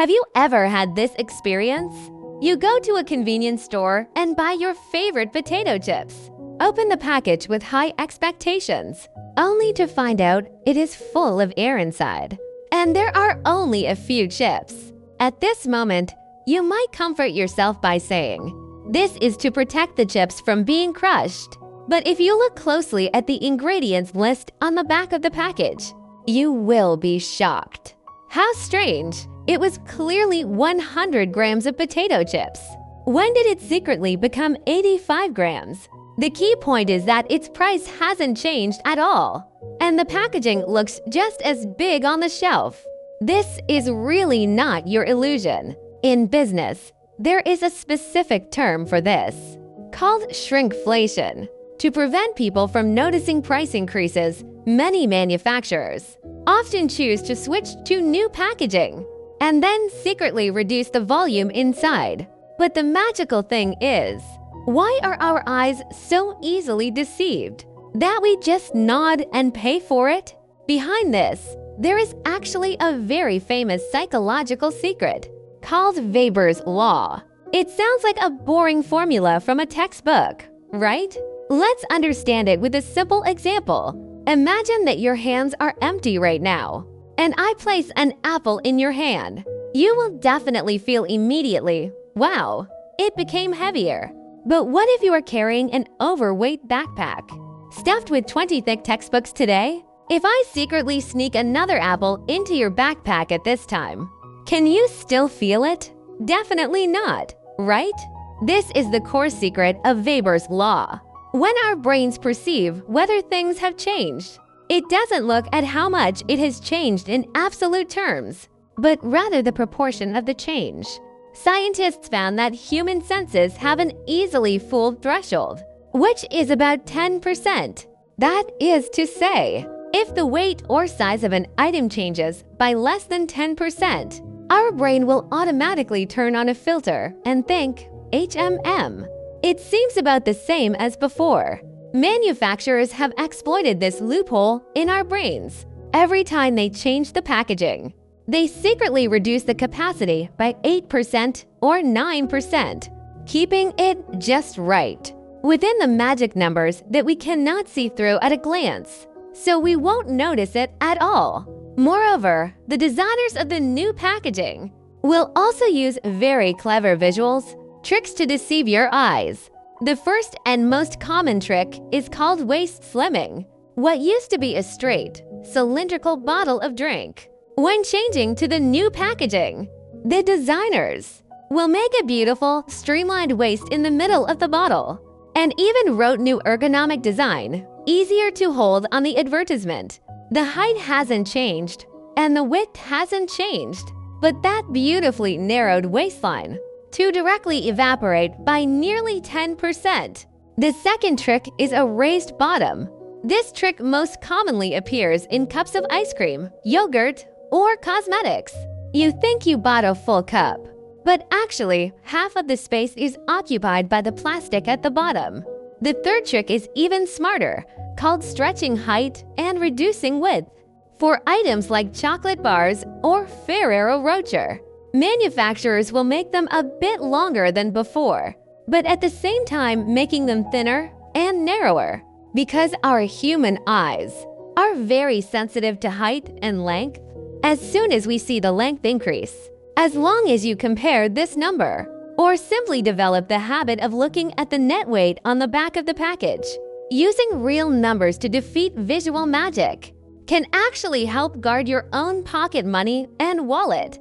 Have you ever had this experience? You go to a convenience store and buy your favorite potato chips. Open the package with high expectations, only to find out it is full of air inside. And there are only a few chips. At this moment, you might comfort yourself by saying, "This is to protect the chips from being crushed." But if you look closely at the ingredients list on the back of the package, you will be shocked. How strange! It was clearly 100 grams of potato chips. When did it secretly become 85 grams? The key point is that its price hasn't changed at all, and the packaging looks just as big on the shelf. This is really not your illusion. In business, there is a specific term for this, called shrinkflation. To prevent people from noticing price increases, many manufacturers often choose to switch to new packaging and then secretly reduce the volume inside. But the magical thing is, why are our eyes so easily deceived that we just nod and pay for it? Behind this, there is actually a very famous psychological secret called Weber's Law. It sounds like a boring formula from a textbook, right? Let's understand it with a simple example. Imagine that your hands are empty right now, and I place an apple in your hand. You will definitely feel immediately, wow, it became heavier. But what if you are carrying an overweight backpack, stuffed with 20 thick textbooks today? If I secretly sneak another apple into your backpack at this time, can you still feel it? Definitely not, right? This is the core secret of Weber's Law. When our brains perceive whether things have changed, it doesn't look at how much it has changed in absolute terms, but rather the proportion of the change. Scientists found that human senses have an easily fooled threshold, which is about 10%. That is to say, if the weight or size of an item changes by less than 10%, our brain will automatically turn on a filter and think, HMM. It seems about the same as before. Manufacturers have exploited this loophole in our brains. Every time they change the packaging, they secretly reduce the capacity by 8% or 9%, keeping it just right, within the magic numbers that we cannot see through at a glance, so we won't notice it at all. Moreover, the designers of the new packaging will also use very clever visuals, tricks to deceive your eyes. The first and most common trick is called waist slimming. What used to be a straight, cylindrical bottle of drink, when changing to the new packaging, the designers will make a beautiful, streamlined waist in the middle of the bottle, and even wrote new ergonomic design, easier to hold on the advertisement. The height hasn't changed, and the width hasn't changed, but that beautifully narrowed waistline to directly evaporate by nearly 10%. The second trick is a raised bottom. This trick most commonly appears in cups of ice cream, yogurt, or cosmetics. You think you bought a full cup, but actually half of the space is occupied by the plastic at the bottom. The third trick is even smarter, called stretching height and reducing width. For items like chocolate bars or Ferrero Rocher, manufacturers will make them a bit longer than before, but at the same time making them thinner and narrower, because our human eyes are very sensitive to height and length. As soon as we see the length increase, as long as you compare this number, or simply develop the habit of looking at the net weight on the back of the package, using real numbers to defeat visual magic can actually help guard your own pocket money and wallet.